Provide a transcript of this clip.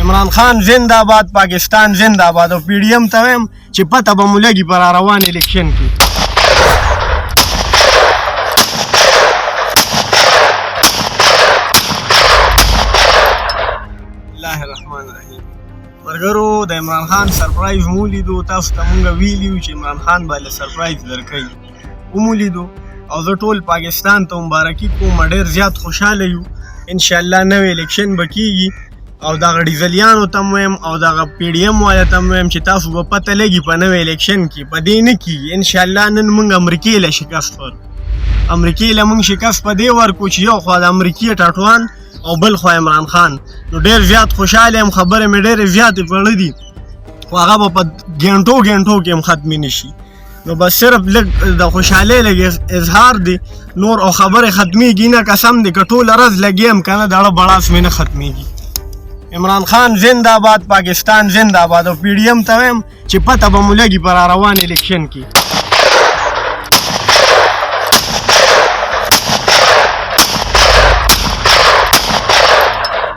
عمران خان زنده‌باد، پاکستان زنده‌باد. او پی ډي ایم ته وایم چې پته به مو لګي په راروان الیکشن کې. الله الرحمن الرحیم. ملګرو د عمران خان سرپرایز مو لیدو، تاسو ته مونږ ویلي وو چې عمران خان به له سرپرایز درکوي، ومو لیدو او زه ټول پاکستان ته مبارکي کوم. ډېر زیات خوشحاله یو. انشاءالله نوی الیکشن به کېږي او دغه ډیزلیانو ته م وایم او دغه پی ډي ایم والو ته م وایم چې تاسو به پته لګي په نوی الیکشن کې، په دې نه کېږي. انشاءالله نن موږ امریکې له شکست ورکړو. امریکې له موږ شکست په دې ورکړو چې یو خوا د امریکې ټاټوان او بل خوا عمران خان. نو ډېر زیات خوشحاله یم. خبرې مې ډېرې زیاتې کړې دي خو هغه به په ګنټو کې هم ختمې نه شي. نو بس صرف لږ د خوشحالۍ لږ اظهار دی، نور او خبرې ختمېږي نه. قسم دی که ټوله ورځ لګیم که نه داړه بړاس مې نه ختمېږي. عمران خان زنده‌باد، پاکستان زنده‌باد. او پی ډي ایم ته وایم چې پته به مو لګي په راروان الیکشن کې.